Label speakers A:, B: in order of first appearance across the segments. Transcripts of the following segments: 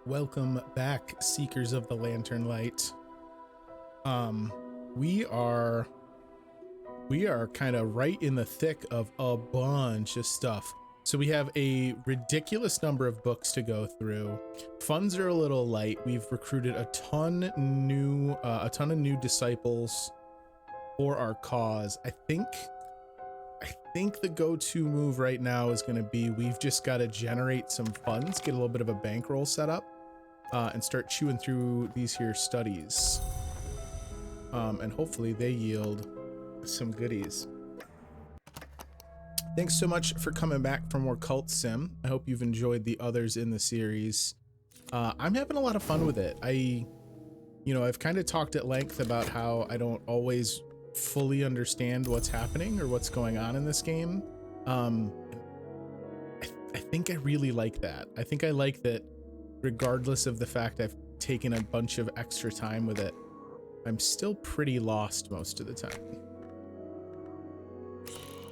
A: Welcome back, Seekers of the Lantern Light. We are kind of right in the thick of a bunch of stuff. So we have a ridiculous number of books to go through. Funds are a little light. We've recruited a ton of new disciples for our cause. I think the go-to move right now is going to be we've just got to generate some funds, get a little bit of a bankroll set up, and start chewing through these here studies. And hopefully they yield some goodies. Thanks so much for coming back for more Cult Sim. I hope you've enjoyed the others in the series. I'm having a lot of fun with it. I've kind of talked at length about how I don't always fully understand what's happening or what's going on in this game. I think I really like that. I think I like that regardless of the fact I've taken a bunch of extra time with it, I'm still pretty lost most of the time.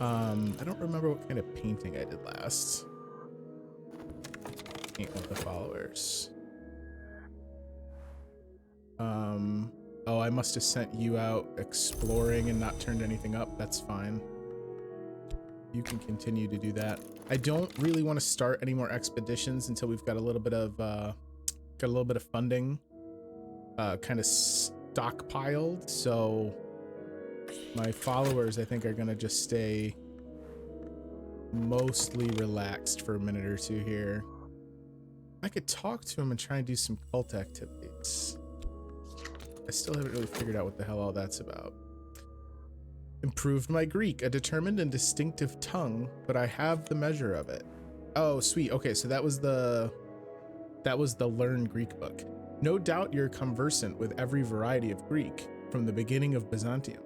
A: I don't remember what kind of painting I did last. Paint with the followers. Oh, I must have sent you out exploring and not turned anything up. That's fine. You can continue to do that. I don't really want to start any more expeditions until we've got a little bit of funding kind of stockpiled. So my followers, I think, are gonna just stay mostly relaxed for a minute or two here. I could talk to them and try and do some cult activities. I still haven't really figured out what the hell all that's about. Improved my Greek, a determined and distinctive tongue, but I have the measure of it. Oh, sweet. Okay, so that was the Learn Greek book. No doubt you're conversant with every variety of Greek from the beginning of Byzantium,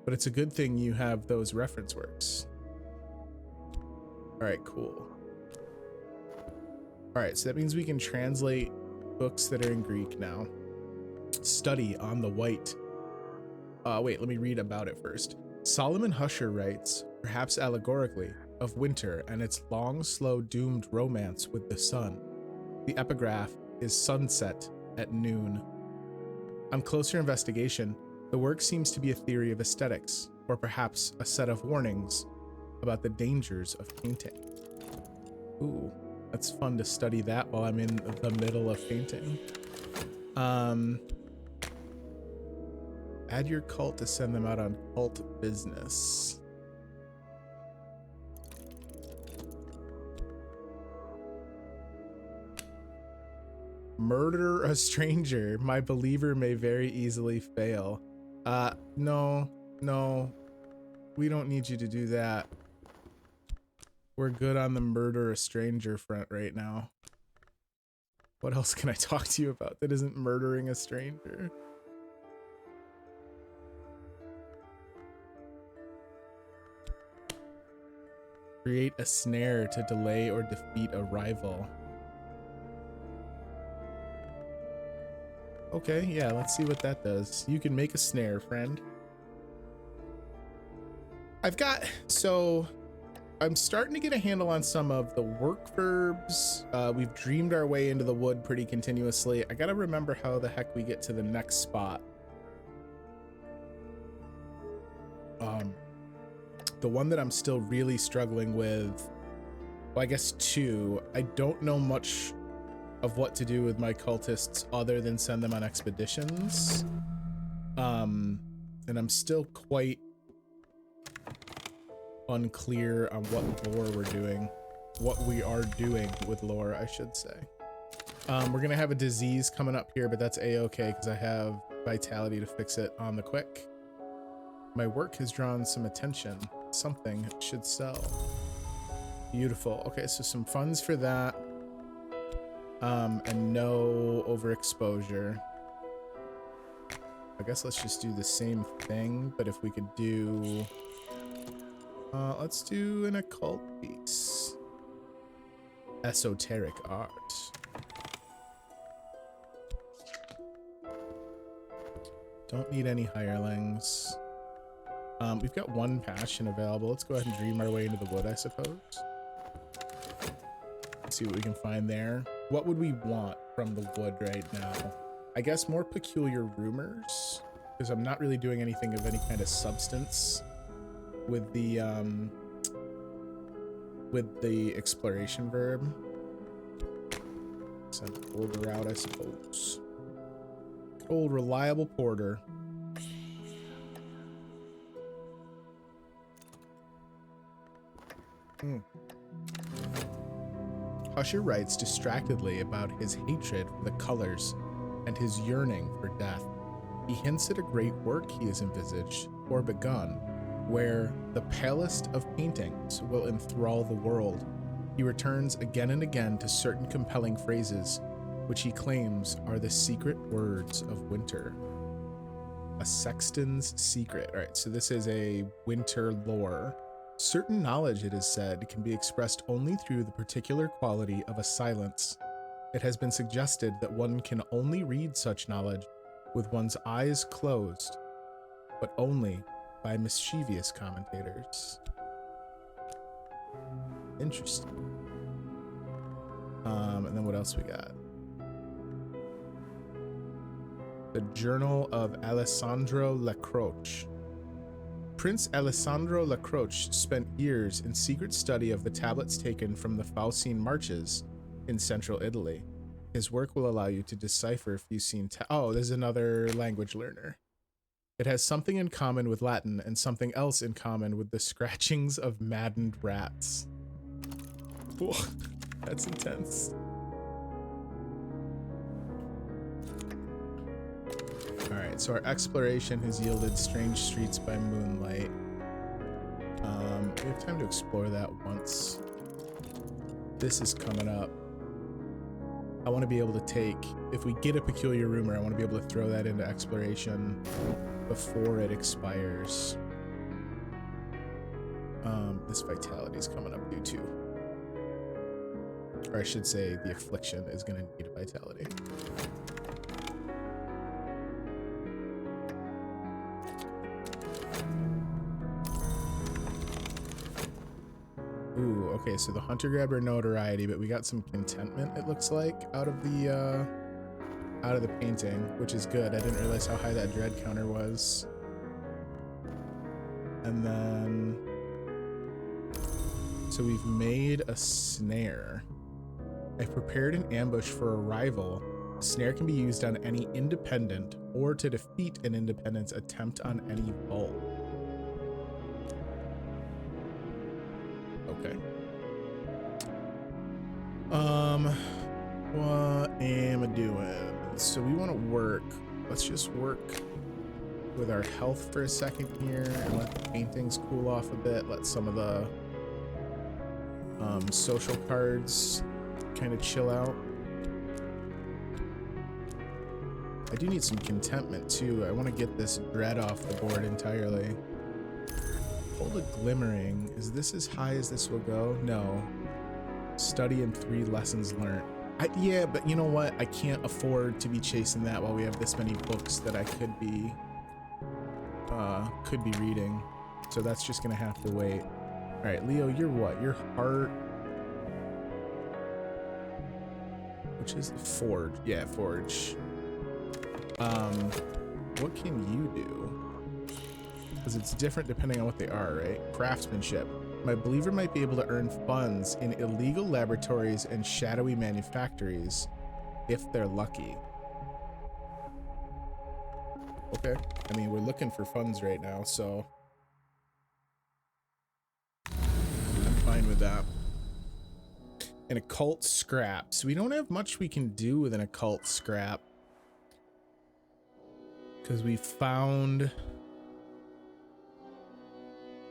A: but it's a good thing you have those reference works. All right, cool. All right, so that means we can translate books that are in Greek now. Study on the white. Wait, let me read about it first. Solomon Husher writes, perhaps allegorically, of winter and its long, slow, doomed romance with the sun. The epigraph is sunset at noon. On closer investigation, the work seems to be a theory of aesthetics, or perhaps a set of warnings about the dangers of painting. Ooh, that's fun to study that while I'm in the middle of painting. Add your cult to send them out on cult business. Murder a stranger. My believer may very easily fail. No, we don't need you to do that. We're good on the murder a stranger front right now. What else can I talk to you about that isn't murdering a stranger? Create a snare to delay or defeat a rival. Okay, yeah, let's see what that does. You can make a snare, friend. So I'm starting to get a handle on some of the work verbs. We've dreamed our way into the wood pretty continuously. I gotta remember how the heck we get to the next spot. The one that I'm still really struggling with, well, I guess two. I don't know much of what to do with my cultists other than send them on expeditions. And I'm still quite unclear on what lore we're doing. What we are doing with lore, I should say. We're gonna have a disease coming up here, but that's a-okay because I have vitality to fix it on the quick. My work has drawn some attention. Something should sell. Beautiful. Okay, so some funds for that. And no overexposure. I guess let's just do the same thing, but if we could do... let's do an occult piece. Esoteric art. Don't need any hirelings. We've got one passion available. Let's go ahead and dream our way into the wood, I suppose. Let's see what we can find there. What would we want? from the wood right now. I guess more peculiar rumors, because I'm not really doing anything of any kind of substance with the exploration verb. Send porter out, I suppose. Good old reliable porter. Husher writes distractedly about his hatred for the colors and his yearning for death. He hints at a great work he has envisaged, or begun, where the palest of paintings will enthrall the world. He returns again and again to certain compelling phrases, which he claims are the secret words of winter. A sexton's secret. All right, so this is a winter lore. Certain knowledge, it is said, can be expressed only through the particular quality of a silence. It has been suggested that one can only read such knowledge with one's eyes closed, but only by mischievous commentators. Interesting. And then what else we got? The Journal of Alessandro Lacroce. Prince Alessandro Lacroce spent years in secret study of the tablets taken from the Faucine marches in central Italy. His work will allow you to decipher Faucine. Oh, there's another language learner. It has something in common with Latin and something else in common with the scratchings of maddened rats. Whoa, that's intense. All right, so our exploration has yielded strange streets by moonlight. We have time to explore that once. This is coming up. I want to be able to take, if we get a peculiar rumor, I want to be able to throw that into exploration before it expires. This vitality is coming up due to, or I should say the affliction is going to need a vitality. Ooh, okay, so the hunter grabbed our notoriety, but we got some contentment, it looks like, out of the painting, which is good. I didn't realize how high that dread counter was. And then, so we've made a snare. I've prepared an ambush for a rival. A snare can be used on any independent or to defeat an independent's attempt on any vault. Okay. What am I doing? So we want to work. Let's just work with our health for a second here and let the paintings cool off a bit. Let some of the social cards kind of chill out. I do need some contentment too. I want to get this dread off the board entirely. Hold a glimmering. Is this as high as this will go? No. Study and 3 lessons learned. Yeah, but you know what? I can't afford to be chasing that while we have this many books that I could be reading. So that's just gonna have to wait. All right, Leo, you're what? Your heart, which is forge. Yeah, forge. What can you do? Because it's different depending on what they are, right? Craftsmanship. My believer might be able to earn funds in illegal laboratories and shadowy manufactories if they're lucky. Okay. I mean, we're looking for funds right now, so I'm fine with that. An occult scrap. So we don't have much we can do with an occult scrap because we found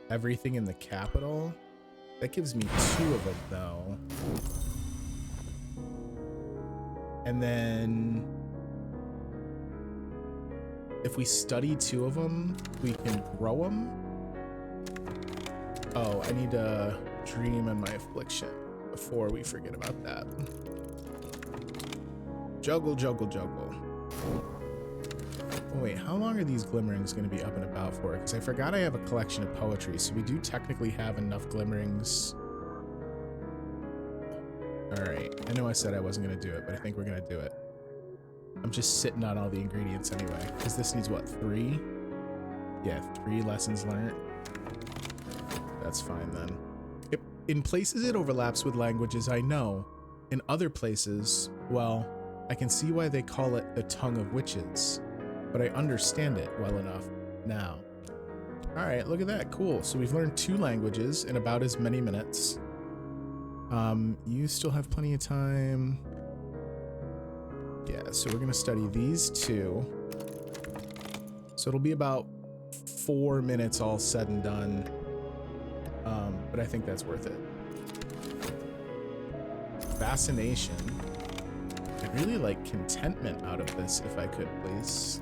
A: everything in the capital. That gives me 2 of it though. And then if we study 2 of them, we can grow them. Oh, I need to dream on my affliction before we forget about that. Juggle, juggle, juggle. Oh, wait, how long are these glimmerings going to be up and about for? Because I forgot I have a collection of poetry, so we do technically have enough glimmerings. All right, I know I said I wasn't gonna do it, but I think we're gonna do it. I'm just sitting on all the ingredients anyway, because this needs what, 3? Yeah, 3 lessons learned. That's fine then. In places it overlaps with languages I know. In other places, well, I can see why they call it the tongue of witches, but I understand it well enough now. All right, look at that, cool. So we've learned 2 languages in about as many minutes. You still have plenty of time. Yeah, so we're gonna study these 2. So it'll be about 4 minutes all said and done. But I think that's worth it. Fascination. I'd really like contentment out of this if I could, please.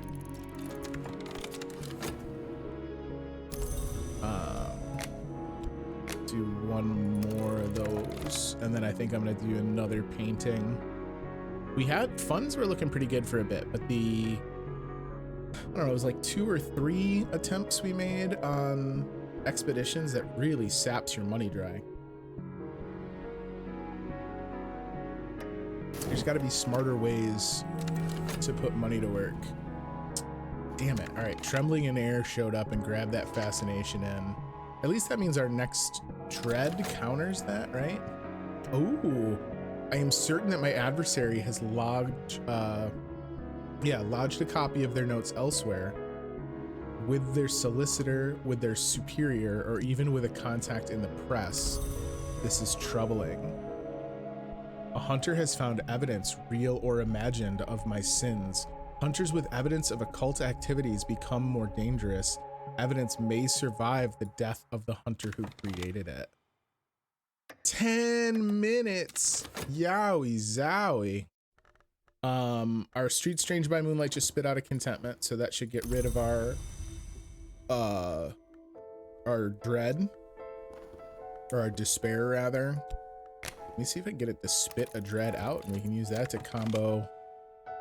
A: Do 1 more of those, and then I think I'm gonna do another painting. We had funds were looking pretty good for a bit, but I don't know, it was like 2 or 3 attempts we made on expeditions that really saps your money dry. There's got to be smarter ways to put money to work. Damn it. All right, Trembling in Air showed up and grabbed that fascination in. At least that means our next dread counters that, right? Oh, I am certain that my adversary has lodged a copy of their notes elsewhere, with their solicitor, with their superior, or even with a contact in the press. This is troubling. A hunter has found evidence, real or imagined, of my sins. Hunters with evidence of occult activities become more dangerous. Evidence may survive the death of the hunter who created it. 10 minutes! Yowie zowie. Our Street Strange by Moonlight just spit out a contentment, so that should get rid of our dread, or our despair rather. Let me see if I can get it to spit a dread out, and we can use that to combo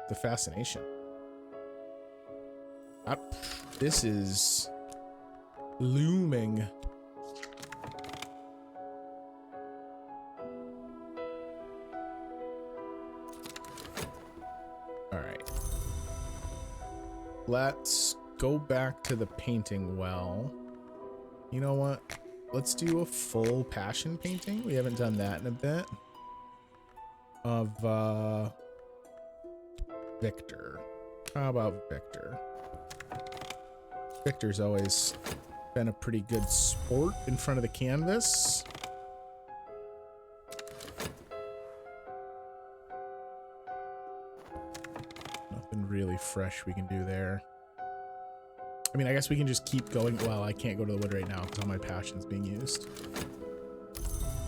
A: the fascination. This is looming. All right. Let's go back to the painting well. You know what? Let's do a full passion painting. We haven't done that in a bit. Of Victor. How about Victor? Victor's always been a pretty good sport in front of the canvas. Nothing really fresh we can do there. I mean, I guess we can just keep going. Well, I can't go to the wood right now because all my passion's being used.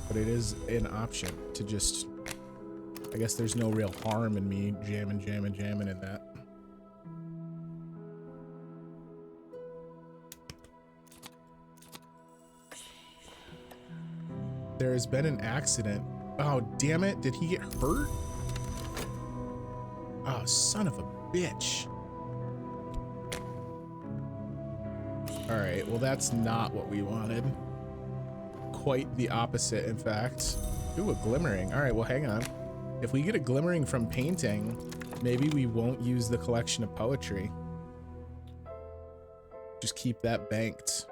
A: But it is an option to just... I guess there's no real harm in me jamming in that. There has been an accident. Oh, damn it. Did he get hurt? Oh, son of a bitch. All right, well, that's not what we wanted. Quite the opposite, in fact. Ooh, a glimmering. All right, well, hang on. If we get a glimmering from painting, maybe we won't use the collection of poetry. Just keep that banked.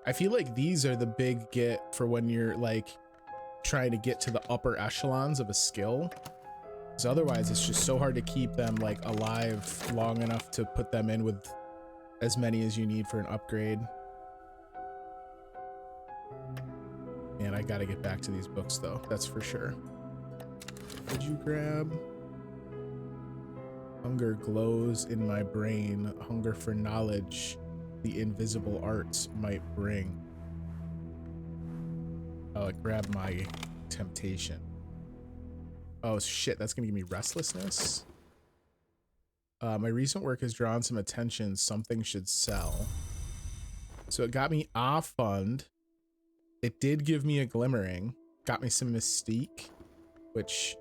A: I feel like these are the big get for when you're like trying to get to the upper echelons of a skill. Because otherwise it's just so hard to keep them like alive long enough to put them in with as many as you need for an upgrade. Man, I gotta get back to these books though, that's for sure. What did you grab? Hunger glows in my brain, hunger for knowledge the invisible arts might bring. Oh, it grabbed my temptation. Oh shit, that's gonna give me restlessness. My recent work has drawn some attention. Something should sell. So it got me off fund. It did give me a glimmering. Got me some mystique, which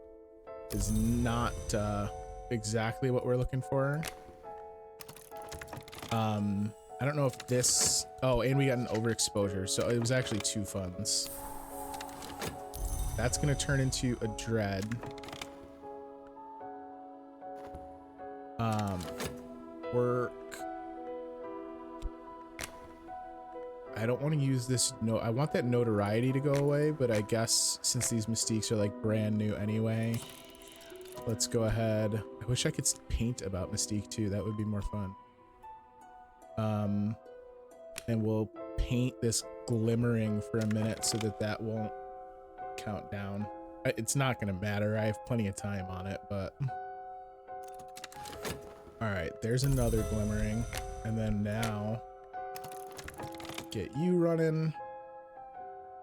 A: is not exactly what we're looking for. I don't know if this... Oh, and we got an overexposure, so it was actually 2 funds. That's gonna turn into a dread. Work. I don't want to use this. No, I want that notoriety to go away, but I guess since these mystiques are like brand new anyway, let's go ahead. I wish I could paint about Mystique too. That would be more fun. And we'll paint this glimmering for a minute so that that won't count down. It's not going to matter. I have plenty of time on it, but all right, there's another glimmering. And then now get you running.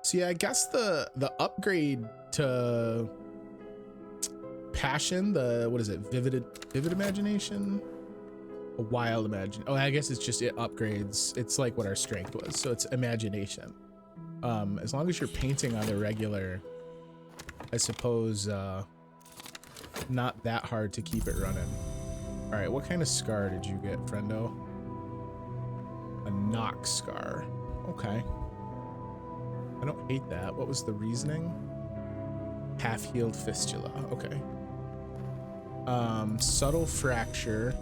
A: See, I guess the upgrade to passion, what is it? Vivid imagination? A wild imagine. Oh, I guess it's just it upgrades. It's like what our strength was. So it's imagination. As long as you're painting on the regular, I suppose not that hard to keep it running. All right, what kind of scar did you get, friendo? A knock scar. Okay. I don't hate that. What was the reasoning? Half-healed fistula. Okay. Subtle fracture.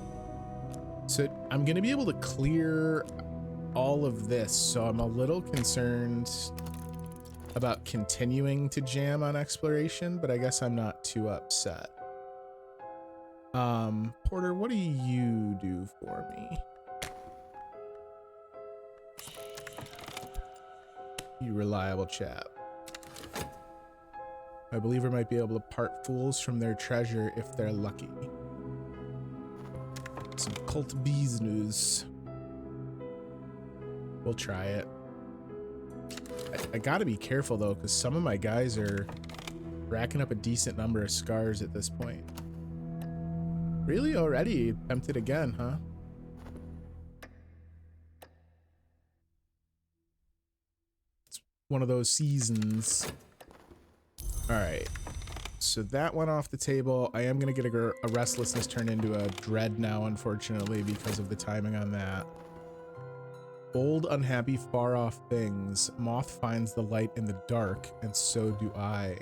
A: So I'm gonna be able to clear all of this, so I'm a little concerned about continuing to jam on exploration, but I guess I'm not too upset. Porter, what do you do for me? You reliable chap. My believer might be able to part fools from their treasure if they're lucky. Some cult bees news. We'll try it. I gotta be careful though, because some of my guys are racking up a decent number of scars at this point. Really already tempted again, huh? It's one of those seasons. All right. So that went off the table. I am going to get a restlessness turn into a dread now, unfortunately, because of the timing on that. Old, unhappy, far off things. Moth finds the light in the dark, and so do I.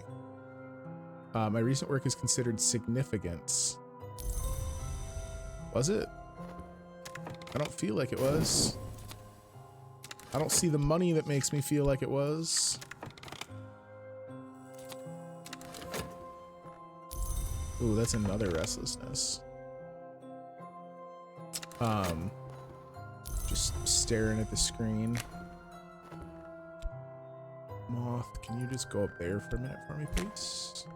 A: My recent work is considered significant. Was it? I don't feel like it was. I don't see the money that makes me feel like it was. Ooh, that's another restlessness. Just staring at the screen. Moth, can you just go up there for a minute for me, please?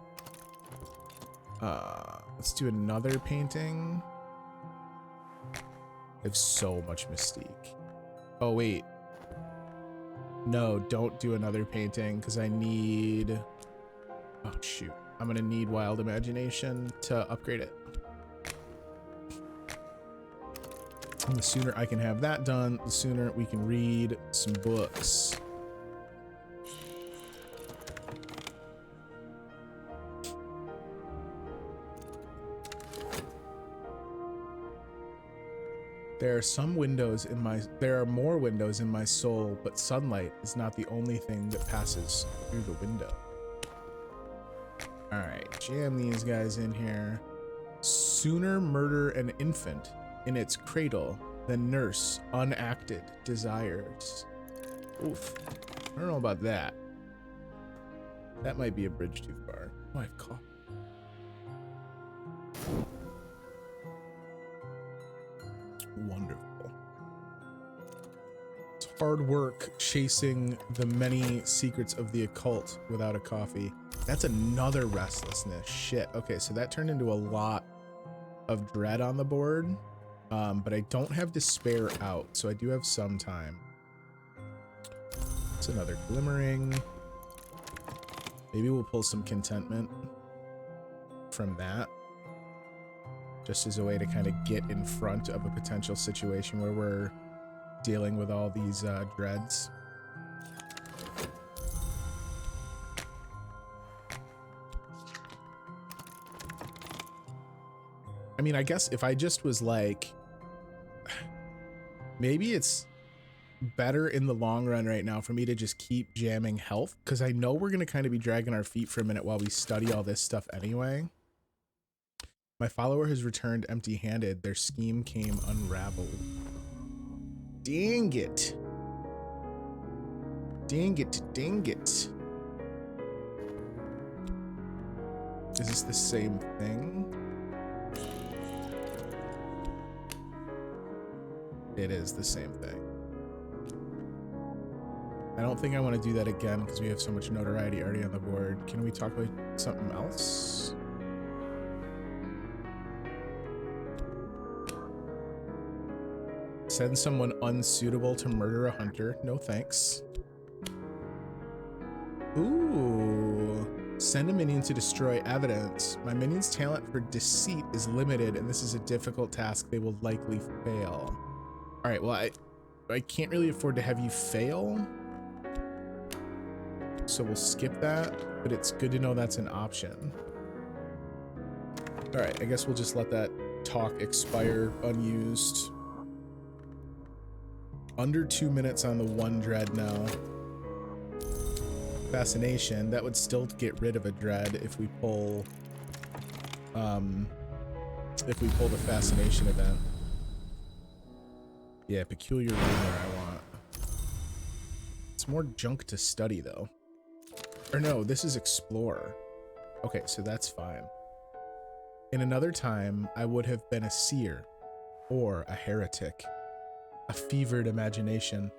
A: Let's do another painting. I have so much mystique. Oh, wait. No, don't do another painting because I need... Oh, shoot. I'm going to need wild imagination to upgrade it. And the sooner I can have that done, the sooner we can read some books. There are more windows in my soul, but sunlight is not the only thing that passes through the window. All right, jam these guys in here. Sooner murder an infant in its cradle than nurse unacted desires. Oof, I don't know about that. That might be a bridge too far. Oh, I have cough. Wonderful. It's hard work chasing the many secrets of the occult without a coffee. That's another restlessness. Shit. Okay, so that turned into a lot of dread on the board, but I don't have despair out, so I do have some time. It's another glimmering. Maybe we'll pull some contentment from that, just as a way to kind of get in front of a potential situation where we're dealing with all these dreads. I mean, I guess if I just was like, maybe it's better in the long run right now for me to just keep jamming health, because I know we're going to kind of be dragging our feet for a minute while we study all this stuff anyway. My follower has returned empty-handed. Their scheme came unraveled. Dang it. Dang it, dang it. Is this the same thing? It is the same thing. I don't think I want to do that again because we have so much notoriety already on the board. Can we talk about something else? Send someone unsuitable to murder a hunter. No thanks. Ooh. Send a minion to destroy evidence. My minion's talent for deceit is limited, and this is a difficult task they will likely fail. All right, well, I can't really afford to have you fail, so we'll skip that, but it's good to know that's an option. All right, I guess we'll just let that talk expire unused. Under 2 minutes on the one dread now. Fascination, that would still get rid of a dread if we pull the fascination event. Yeah, peculiar rumor I want. It's more junk to study though. Or no, this is explore. Okay, so that's fine. In another time, I would have been a seer or a heretic. A fevered imagination.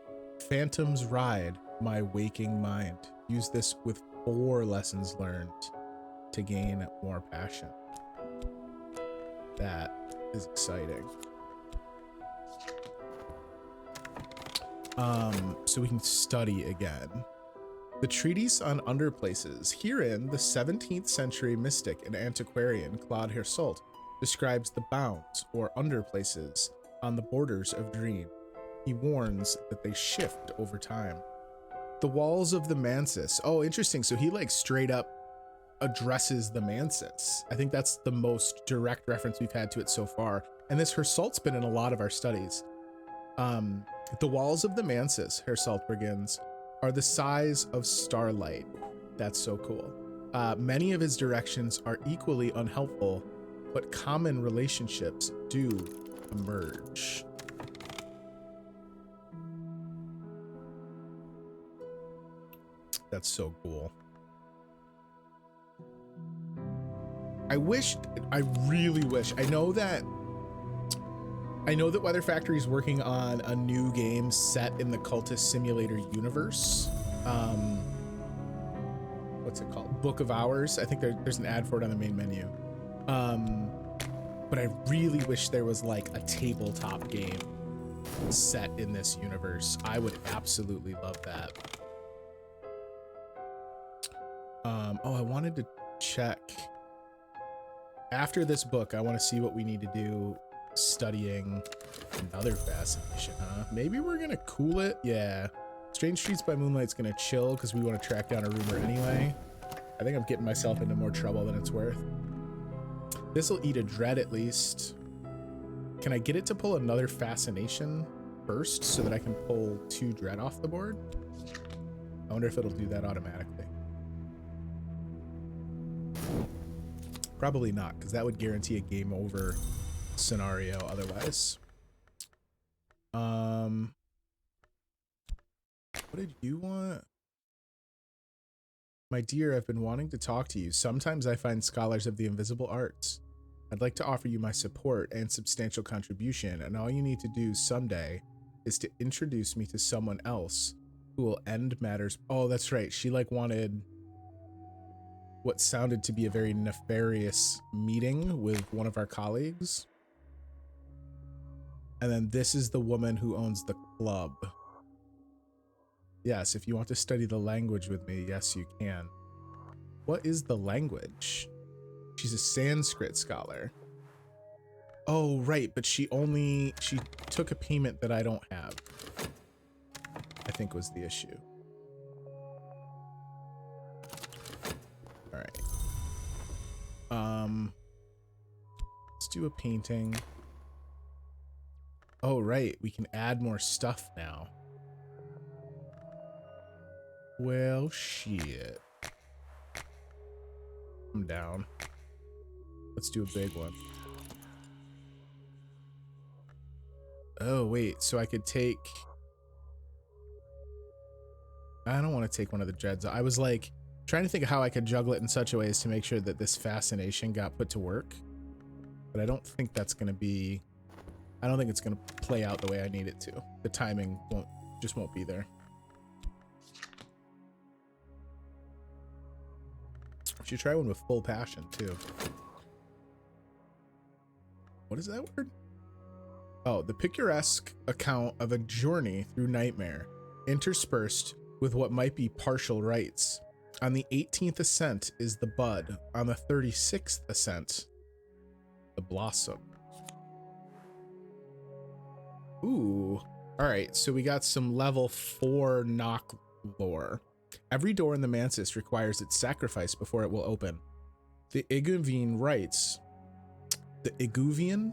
A: Phantoms ride my waking mind. Use this with 4 lessons learned to gain more passion. That is exciting. So we can study again. The Treatise on Underplaces. Herein, the 17th century mystic and antiquarian Claude Hersault describes the bounds, or underplaces, on the borders of dream. He warns that they shift over time. The walls of the Mansis. Oh, interesting. So he like straight up addresses the Mansis. I think that's the most direct reference we've had to it so far. And this Hersault's been in a lot of our studies. The walls of the Mansis, Hersault begins, are the size of starlight. That's so cool. Many of his directions are equally unhelpful, but common relationships do emerge. That's so cool. I really wish, I know that Weather Factory is working on a new game set in the Cultist Simulator universe. What's it called? Book of Hours. I think there's an ad for it on the main menu. But I really wish there was like a tabletop game set in this universe. I would absolutely love that. Oh, I wanted to check. After this book, I want to see what we need to do studying another fascination, huh? Maybe we're gonna cool it. Yeah. Strange Streets by Moonlight's gonna chill because we want to track down a rumor anyway. I think I'm getting myself into more trouble than it's worth. This'll eat a dread at least. Can I get it to pull another fascination first so that I can pull 2 dread off the board? I wonder if it'll do that automatically. Probably not, because that would guarantee a game over scenario otherwise. What did you want? My dear, I've been wanting to talk to you. Sometimes I find scholars of the invisible arts. I'd like to offer you my support and substantial contribution, and all you need to do someday is to introduce me to someone else who will end matters. Oh, that's right. She like wanted what sounded to be a very nefarious meeting with one of our colleagues. And then this is the woman who owns the club. Yes, if you want to study the language with me, yes, you can. What is the language? She's a Sanskrit scholar. Oh, right, but she took a payment that I don't have, I think was the issue. All right. Let's do a painting. Oh, right, we can add more stuff now. Well, shit. I'm down. Let's do a big one. Oh, wait. So I could take... I don't want to take one of the dreads. I was like trying to think of how I could juggle it in such a way as to make sure that this fascination got put to work. But I don't think that's going to be... I don't think it's going to play out the way I need it to. The timing just won't be there. I should try one with full passion too. What is that word? Oh, the picturesque account of a journey through nightmare, interspersed with what might be partial rites. On the 18th ascent is the bud. On the 36th ascent, the blossom. Ooh. All right, so we got some level 4 knock lore. Every door in the Mantis requires its sacrifice before it will open. The Iguvian rites. The Iguvian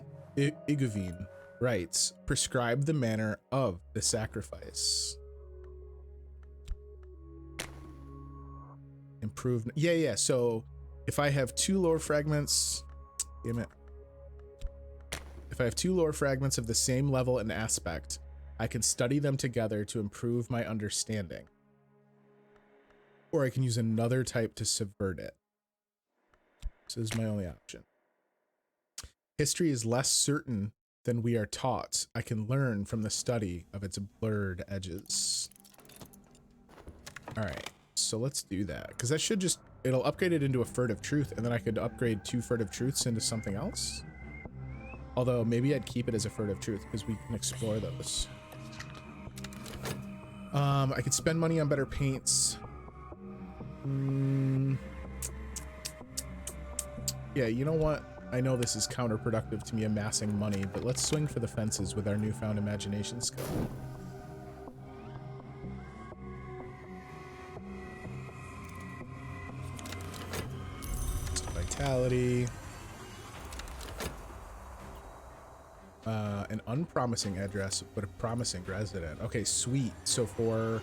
A: rites prescribe the manner of the sacrifice. Improvement. Yeah. So if I have 2 lore fragments, damn it. If I have 2 lore fragments of the same level and aspect, I can study them together to improve my understanding. Or I can use another type to subvert it. So this is my only option. History is less certain than we are taught. I can learn from the study of its blurred edges. All right, so let's do that. Because that should just, it'll upgrade it into a furtive truth, and then I could upgrade 2 furtive truths into something else. Although maybe I'd keep it as a furtive truth because we can explore those. I could spend money on better paints. Yeah, you know what? I know this is counterproductive to me amassing money, but let's swing for the fences with our newfound imagination skill. Vitality. An unpromising address, but a promising resident. Okay, sweet. So for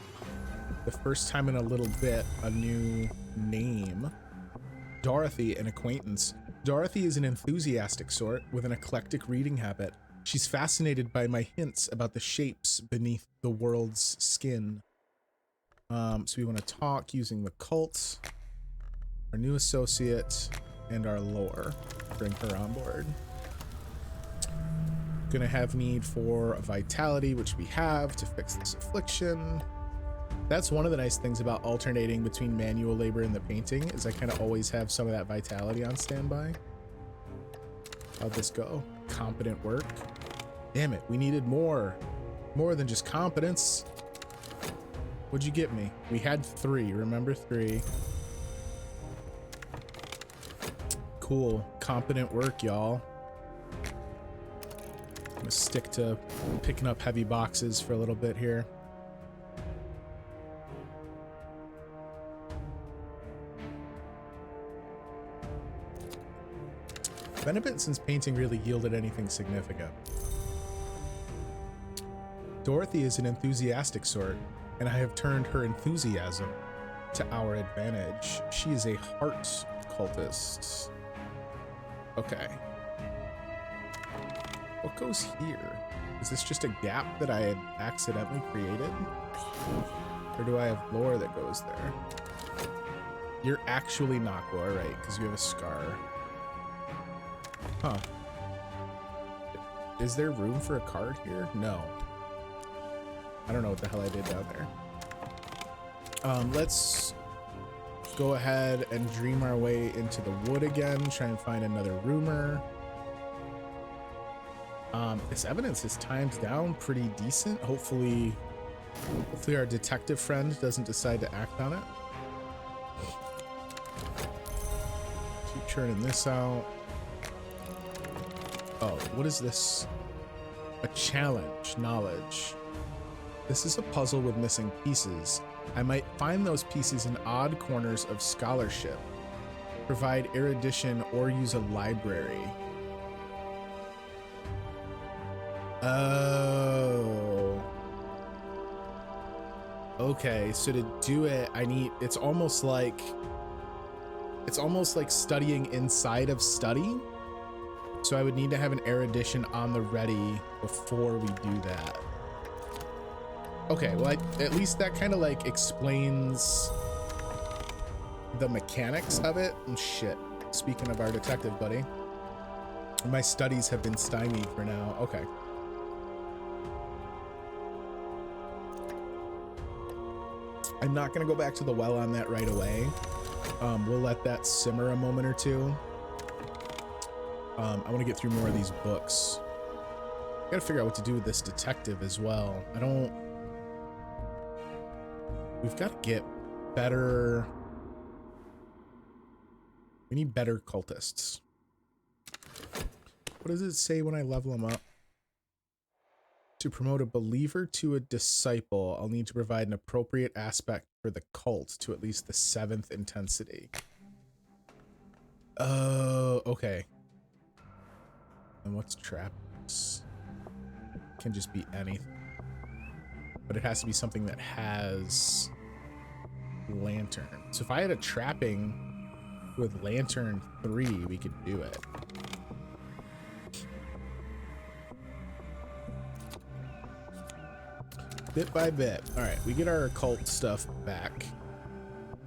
A: the first time in a little bit, a new name. Dorothy, an acquaintance. Dorothy is an enthusiastic sort with an eclectic reading habit. She's fascinated by my hints about the shapes beneath the world's skin. So we want to talk using the cult, our new associate, and our lore. Bring her on board. Gonna have need for vitality, which we have to fix this affliction. That's one of the nice things about alternating between manual labor and the painting, is I kind of always have some of that vitality on standby. How'd this go? Competent work. Damn it, we needed more than just competence. What'd you get me? We had 3, remember 3. Cool, competent work, y'all. I'm gonna stick to picking up heavy boxes for a little bit here. Been a bit since painting really yielded anything significant. Dorothy is an enthusiastic sort, and I have turned her enthusiasm to our advantage. She is a heart cultist. Okay. What goes here? Is this just a gap that I had accidentally created? Or do I have lore that goes there? You're actually not lore, right? Because you have a scar. Huh. Is there room for a card here? No. I don't know what the hell I did down there. Let's go ahead and dream our way into the wood again. Try and find another rumor. This evidence is timed down pretty decent. Hopefully our detective friend doesn't decide to act on it. Keep churning this out. Oh, what is this? A challenge, knowledge. This is a puzzle with missing pieces. I might find those pieces in odd corners of scholarship, provide erudition, or use a library. Oh. Okay, so to do it, I need, it's almost like studying inside of study. So I would need to have an erudition on the ready before we do that. Okay, well, at least that kind of like explains the mechanics of it. Oh, shit. Speaking of our detective buddy, my studies have been stymied for now. Okay. I'm not going to go back to the well on that right away. We'll let that simmer a moment or two. I want to get through more of these books. I got to figure out what to do with this detective as well. We've got to get better. We need better cultists. What does it say when I level them up? To promote a believer to a disciple, I'll need to provide an appropriate aspect for the cult to at least the 7th intensity. Oh, okay. And what's traps? Can just be anything. But it has to be something that has lantern. So if I had a trapping with lantern 3, we could do it. Bit by bit. All right, we get our occult stuff back.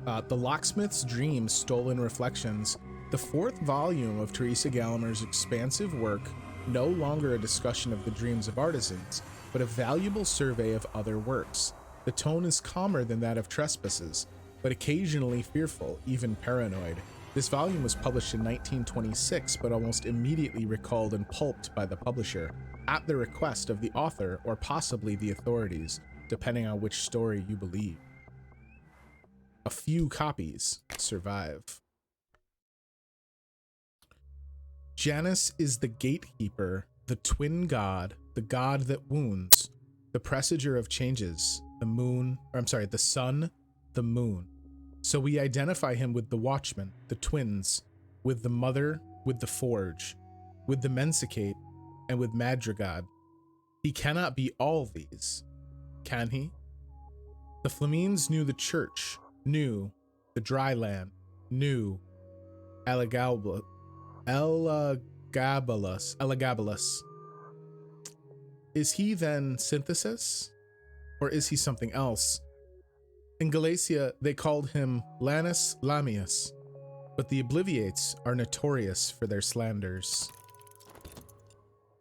A: The Locksmith's Dream, Stolen Reflections. The 4th volume of Teresa Gallagher's expansive work, no longer a discussion of the dreams of artisans, but a valuable survey of other works. The tone is calmer than that of Trespasses, but occasionally fearful, even paranoid. This volume was published in 1926, but almost immediately recalled and pulped by the publisher, at the request of the author or possibly the authorities, depending on which story you believe. A few copies survive. Janus is the gatekeeper, the twin god, the god that wounds, the presager of changes, the sun, the moon. So we identify him with the watchman, the twins, with the mother, with the forge, with the mensicate, and with Madrigad. He cannot be all these, can he? The Flamines knew the church, knew the dry land, knew Elagabalus. Is he then synthesis? Or is he something else? In Galatia, they called him Lanus Lamius, but the Obliviates are notorious for their slanders.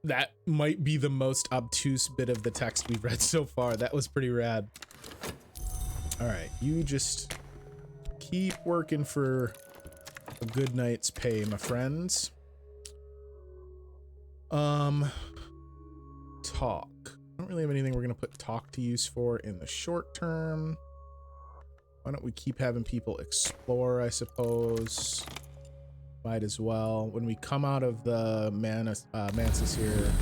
A: That might be the most obtuse bit of the text we've read so far. That was pretty rad. All right, you just keep working for a good night's pay, my friends. Talk. I don't really have anything we're gonna put talk to use for in the short term. Why don't we keep having people explore, I suppose. Might as well. When we come out of the Mansus here,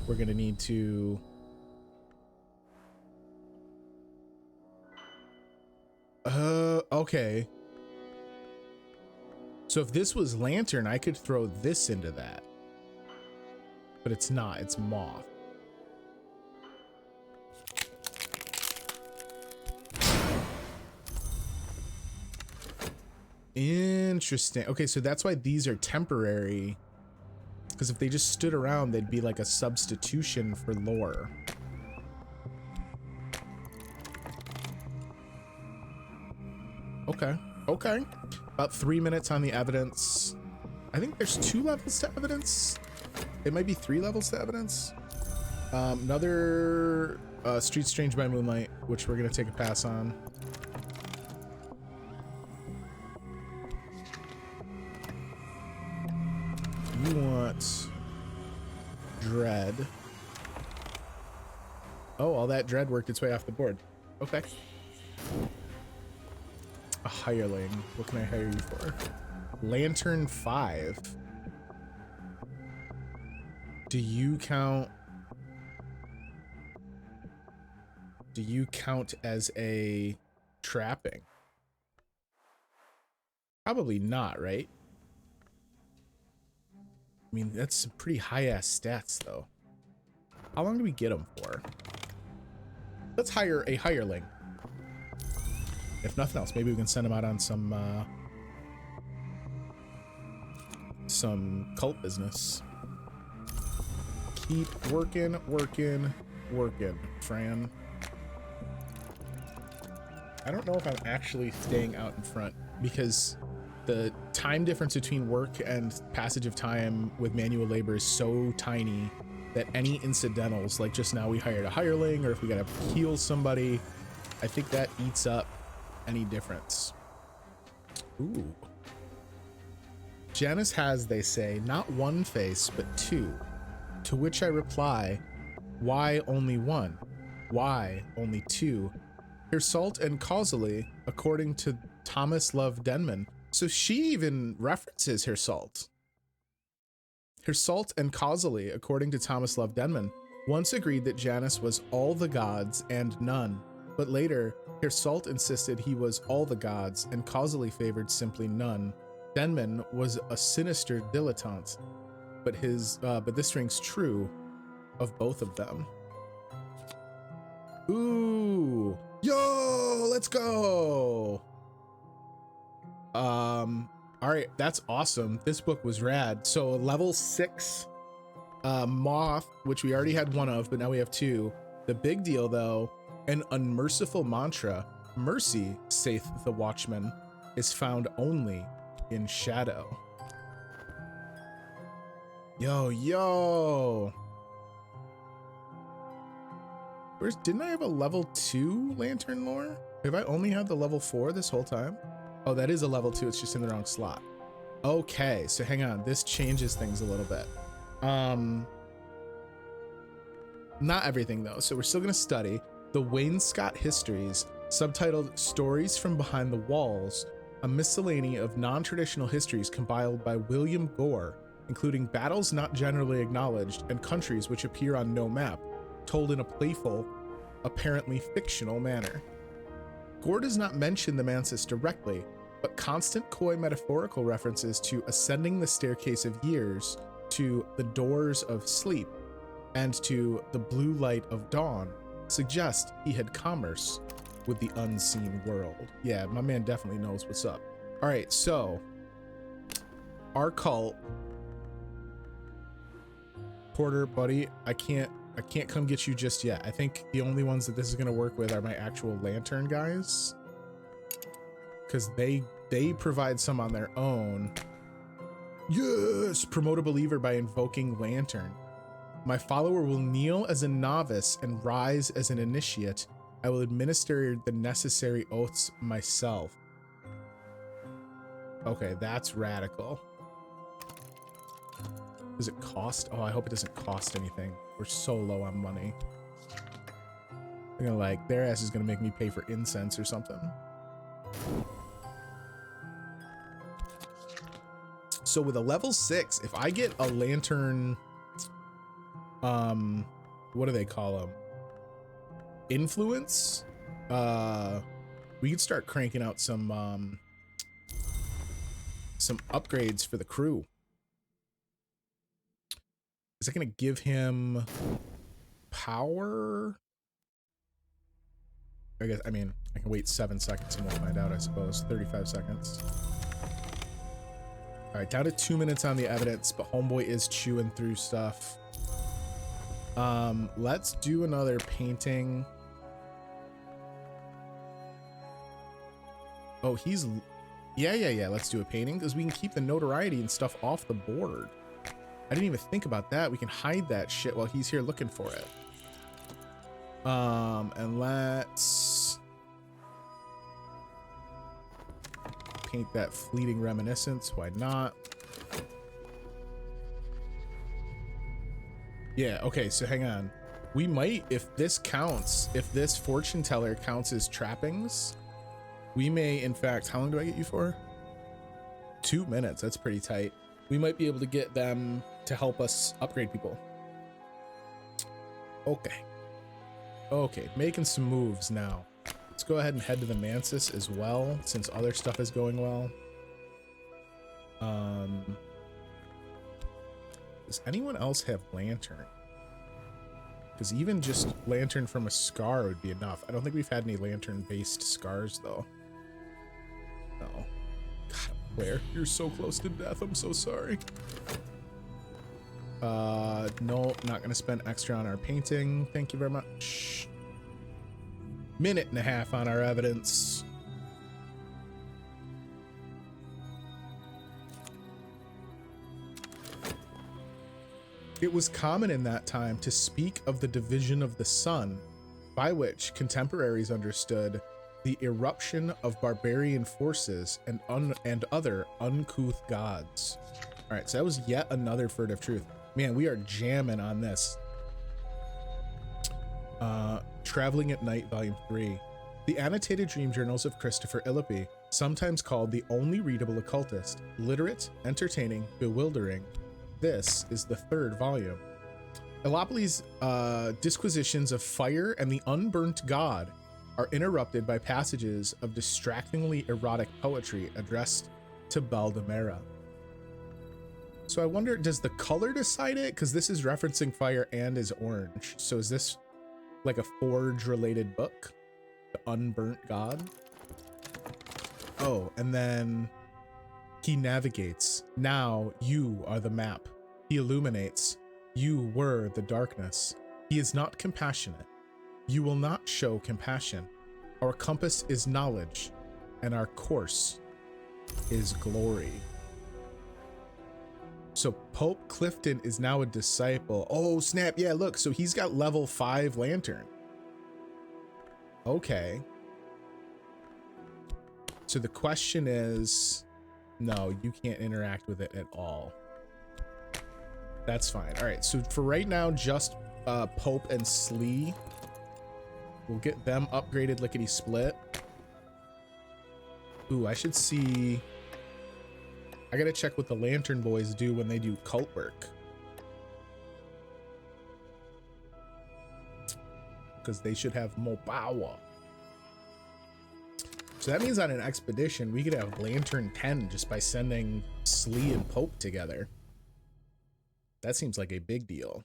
A: we're gonna need to okay. So if this was lantern, I could throw this into that. But it's not, it's moth. Interesting. Okay, so that's why these are temporary. Because if they just stood around, they'd be like a substitution for lore. Okay. Okay. About 3 minutes on the evidence. I think there's 2 levels to evidence. It might be 3 levels to evidence. Another Street Strange by Moonlight, which we're going to take a pass on. You want dread. Oh, all that dread worked its way off the board. Okay. A hireling. What can I hire you for? Lantern 5. Do you count as a trapping? Probably not, right? I mean, that's some pretty high-ass stats, though. How long do we get them for? Let's hire a hireling. If nothing else, maybe we can send him out on some cult business. Keep working, Fran. I don't know if I'm actually staying out in front because the time difference between work and passage of time with manual labor is so tiny that any incidentals, like just now we hired a hireling, or if we gotta heal somebody, I think that eats up any difference. Ooh. Janice has, they say, not one face, but two. To which I reply, why only one? Why only two? Hirsalt and causally, according to Thomas Love Denman. So she even references Hirsalt. Hirsalt and causally, according to Thomas Love Denman, once agreed that Janus was all the gods and none, but later Hirsalt insisted he was all the gods and causally favored simply none. Denman was a sinister dilettante, but this rings true of both of them. Ooh, yo, let's go. All right, that's awesome. This book was rad. So level 6 Moth, which we already had one of, but now we have two. The big deal though, an unmerciful mantra, mercy, saith the watchman, is found only in shadow. Yo. Didn't I have a level 2 lantern lore? Have I only had the level 4 this whole time? Oh, that is a level 2, it's just in the wrong slot. Okay, so hang on, this changes things a little bit. Not everything though, so we're still gonna study the Wainscot Histories, subtitled Stories from Behind the Walls, a miscellany of non-traditional histories compiled by William Gore, including battles not generally acknowledged and countries which appear on no map, told in a playful, apparently fictional manner. Gore does not mention the Mansis directly, but constant coy metaphorical references to ascending the staircase of years, to the doors of sleep, and to the blue light of dawn suggest he had commerce with the unseen world. Yeah, my man definitely knows what's up. All right, so our cult, Porter, buddy, I can't come get you just yet. I think the only ones that this is gonna work with are my actual lantern guys, because they provide some on their own. Yes, promote a believer by invoking lantern. My follower will kneel as a novice and rise as an initiate. I will administer the necessary oaths myself. Okay, that's radical. Does it cost? Oh, I hope it doesn't cost anything. We're so low on money. I'm gonna like, their ass is gonna make me pay for incense or something. So with a level 6, if I get a lantern, what do they call them? Influence? We could start cranking out some upgrades for the crew. Is that gonna give him power? I mean, I can wait 7 seconds and we'll find out, I suppose. 35 seconds. All right, down to 2 minutes on the evidence, but homeboy is chewing through stuff. Let's do another painting. Oh, yeah. Let's do a painting because we can keep the notoriety and stuff off the board. I didn't even think about that. We can hide that shit while he's here looking for it. And let's paint that fleeting reminiscence. Why not? Yeah, okay, so hang on. We might, if this counts, if this fortune teller counts as trappings, we may, in fact, how long do I get you for? 2 minutes, that's pretty tight. We might be able to get them to help us upgrade people. Okay, making some moves now. Let's go ahead and head to the Mansis as well, since other stuff is going well. Does anyone else have lantern? Because even just lantern from a scar would be enough. I don't think we've had any lantern-based scars, though. Claire, you're so close to death. I'm so sorry. No, not gonna spend extra on our painting. Thank you very much. Minute and a half on our evidence. It was common in that time to speak of the division of the sun, by which contemporaries understood the eruption of barbarian forces and other uncouth gods. All right, so that was yet another furtive truth. Man, we are jamming on this. Traveling at Night, Volume 3. The Annotated Dream Journals of Christopher Illippe, sometimes called the only readable occultist, literate, entertaining, bewildering. This is the 3rd volume. Illippe's disquisitions of fire and the unburnt god are interrupted by passages of distractingly erotic poetry addressed to Baldemera. So I wonder, does the color decide it? Because this is referencing fire and is orange. So is this like a Forge-related book? The Unburnt God? Oh, and then he navigates. Now you are the map. He illuminates. You were the darkness. He is not compassionate. You will not show compassion. Our compass is knowledge, and our course is glory. So Pope Clifton is now a disciple. Oh, snap. Yeah, look. So he's got level 5 lantern. Okay. So the question is, no, you can't interact with it at all. That's fine. All right. So for right now, just Pope and Slee. We'll get them upgraded lickety split. Ooh, I should see. I gotta check what the Lantern Boys do when they do cult work. Because they should have more power. So that means on an expedition, we could have Lantern 10 just by sending Slee and Pope together. That seems like a big deal.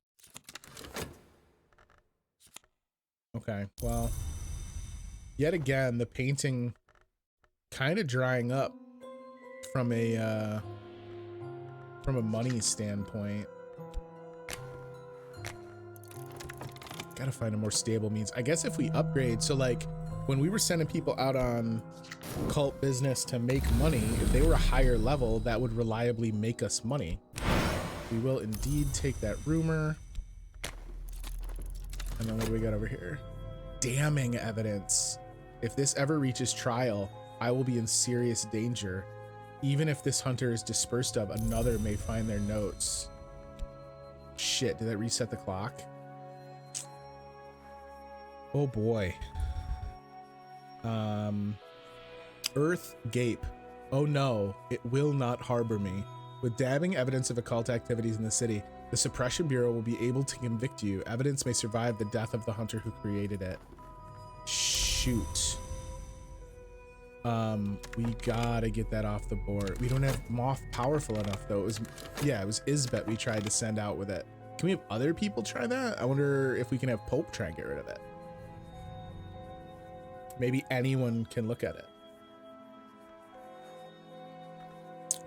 A: Okay, well, yet again, the painting kind of drying up from a money standpoint. Gotta find a more stable means. I guess if we upgrade, so like when we were sending people out on cult business to make money, if they were a higher level, that would reliably make us money. We will indeed take that rumor. And then what do we got over here? Damning evidence. If this ever reaches trial, I will be in serious danger. Even if this hunter is dispersed of, another may find their notes. Shit, did that reset the clock? Oh boy. Earth Gape. Oh no, it will not harbor me. With damning evidence of occult activities in the city, the Suppression Bureau will be able to convict you. Evidence may survive the death of the hunter who created it. Shoot. We gotta get that off the board. We don't have Moth powerful enough though. It was Isbet we tried to send out with it. Can we have other people try that? I wonder if we can have Pope try and get rid of it. Maybe anyone can look at it.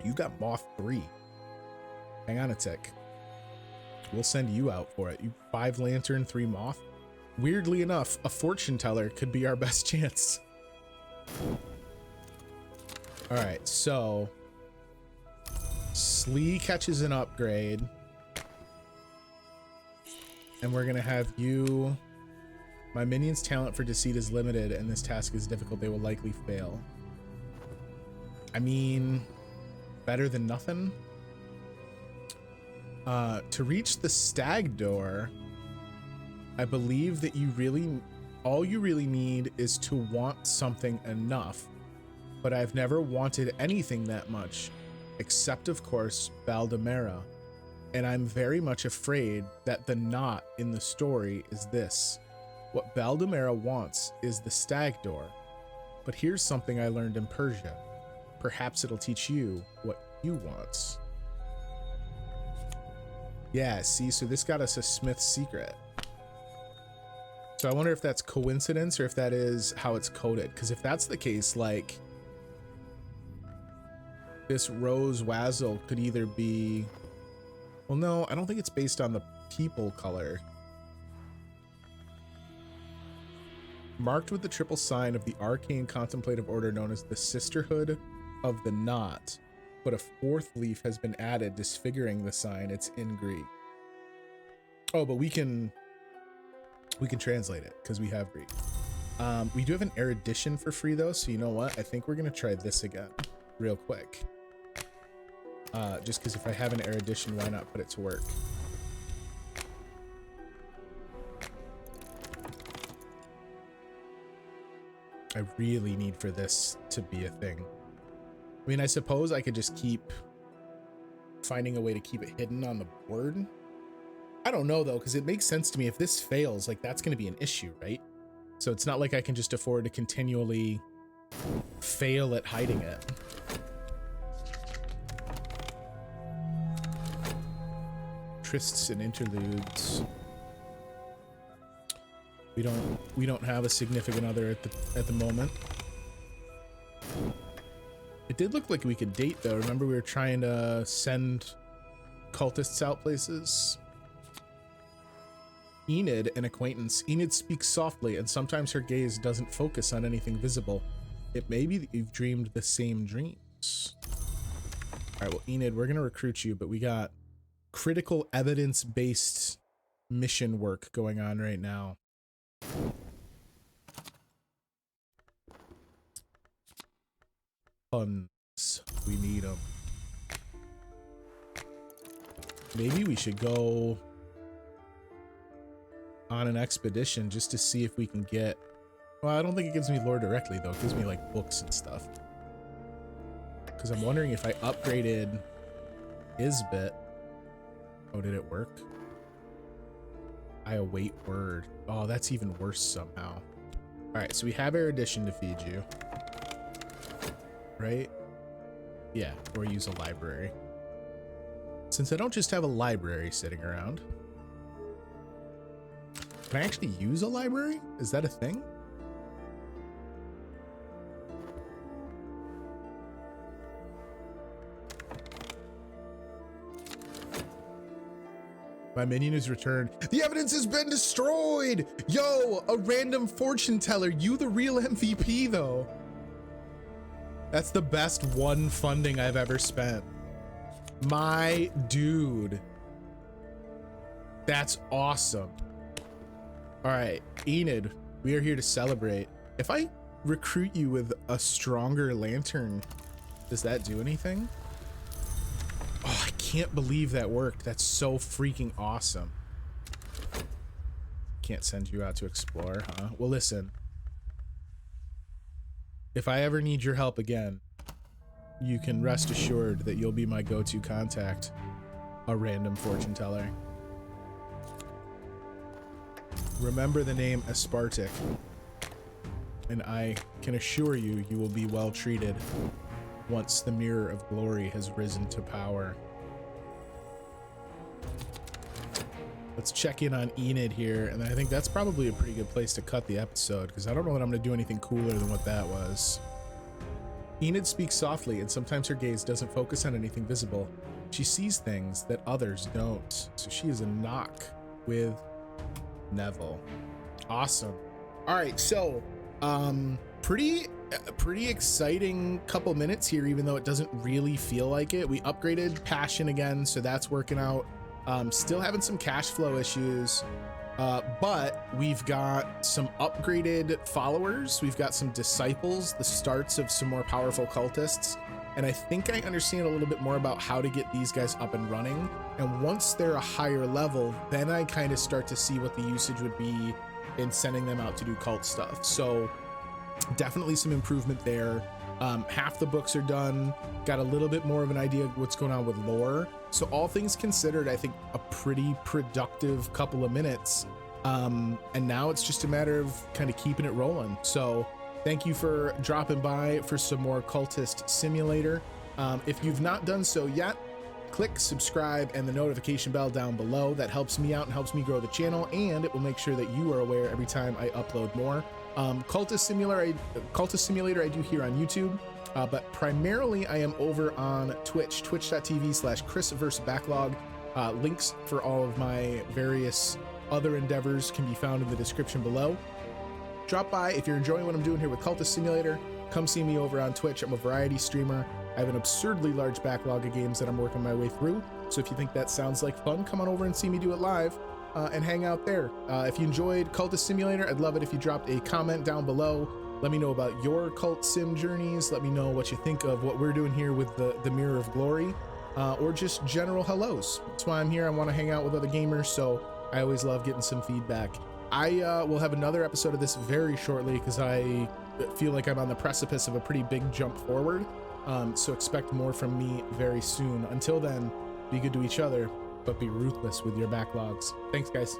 A: You got Moth 3. Hang on a tick. We'll send you out for it. You 5 lantern, 3 moth. Weirdly enough, a fortune teller could be our best chance. All right, so Slee catches an upgrade, and we're gonna have you. My minion's talent for deceit is limited, and this task is difficult. They will likely fail. I mean, better than nothing. To reach the stag door, I believe that all you really need is to want something enough, but I've never wanted anything that much, except of course Baldemera, and I'm very much afraid that the knot in the story is this. What Baldemera wants is the stag door, but here's something I learned in Persia. Perhaps it'll teach you what you want. Yeah, see, so this got us a Smith's secret. So I wonder if that's coincidence or if that is how it's coded. Because if that's the case, like, this Rose Wazzle could either be, well, no, I don't think it's based on the people color. Marked with the triple sign of the arcane contemplative order known as the Sisterhood of the Knot, but a fourth leaf has been added, disfiguring the sign. It's in Greek. Oh, but we can translate it because we have Greek. We do have an erudition for free though, so you know what? I think we're gonna try this again real quick. Just because if I have an erudition, why not put it to work? I really need for this to be a thing. I mean, I suppose I could just keep finding a way to keep it hidden on the board. I don't know though, because it makes sense to me. If this fails, like that's going to be an issue, right? So it's not like I can just afford to continually fail at hiding it. Trysts and interludes. We don't have a significant other at the moment. It did look like we could date though. Remember we were trying to send cultists out places? Enid, an acquaintance. Enid speaks softly and sometimes her gaze doesn't focus on anything visible. It may be that you've dreamed the same dreams. All right, well, Enid, we're gonna recruit you, but we got critical evidence-based mission work going on right now. Funds, we need them. Maybe we should go on an expedition just to see if we can get, well, I don't think it gives me lore directly though. It gives me like books and stuff. Because I'm wondering if I upgraded Isbit. Oh, did it work? I await word. Oh, that's even worse somehow. All right, so we have erudition to feed you. Right? Yeah, or use a library. Since I don't just have a library sitting around. Can I actually use a library? Is that a thing? My minion is returned. The evidence has been destroyed! Yo, a random fortune teller. You the real MVP though. That's the best one funding I've ever spent. My dude. That's awesome. All right, Enid, we are here to celebrate. If I recruit you with a stronger lantern, does that do anything? Oh, I can't believe that worked. That's so freaking awesome. Can't send you out to explore, huh? Well, listen. If I ever need your help again, you can rest assured that you'll be my go-to contact. A random fortune teller. Remember the name Aspartic, and I can assure you, you will be well treated once the Mirror of Glory has risen to power. Let's check in on Enid here, and I think that's probably a pretty good place to cut the episode, because I don't know that I'm going to do anything cooler than what that was. Enid speaks softly, and sometimes her gaze doesn't focus on anything visible. She sees things that others don't, so she is a knock with Neville. Awesome. All right, so pretty exciting couple minutes here, even though it doesn't really feel like it. We upgraded Passion again, so that's working out. Still having some cash flow issues, but we've got some upgraded followers. We've got some disciples, the starts of some more powerful cultists. And I think I understand a little bit more about how to get these guys up and running. And once they're a higher level, then I kind of start to see what the usage would be in sending them out to do cult stuff. So definitely some improvement there. Half the books are done, got a little bit more of an idea of what's going on with lore. So all things considered, I think a pretty productive couple of minutes. And now it's just a matter of kind of keeping it rolling. So thank you for dropping by for some more Cultist Simulator. If you've not done so yet, click subscribe and the notification bell down below. That helps me out and helps me grow the channel, and it will make sure that you are aware every time I upload more. Cultist Simulator I do here on YouTube. But primarily I am over on Twitch, twitch.tv/ChrisVsBacklog. Links for all of my various other endeavors can be found in the description below. Drop by if you're enjoying what I'm doing here with Cultist Simulator. Come see me over on Twitch. I'm a variety streamer. I have an absurdly large backlog of games that I'm working my way through. So if you think that sounds like fun, come on over and see me do it live and hang out there. If you enjoyed Cultist Simulator, I'd love it if you dropped a comment down below. Let me know about your cult sim journeys. Let me know what you think of what we're doing here with the Mirror of Glory, or just general hellos. That's why I'm here. I want to hang out with other gamers, so I always love getting some feedback. I will have another episode of this very shortly because I feel like I'm on the precipice of a pretty big jump forward. So expect more from me very soon. Until then, be good to each other, but be ruthless with your backlogs. Thanks, guys.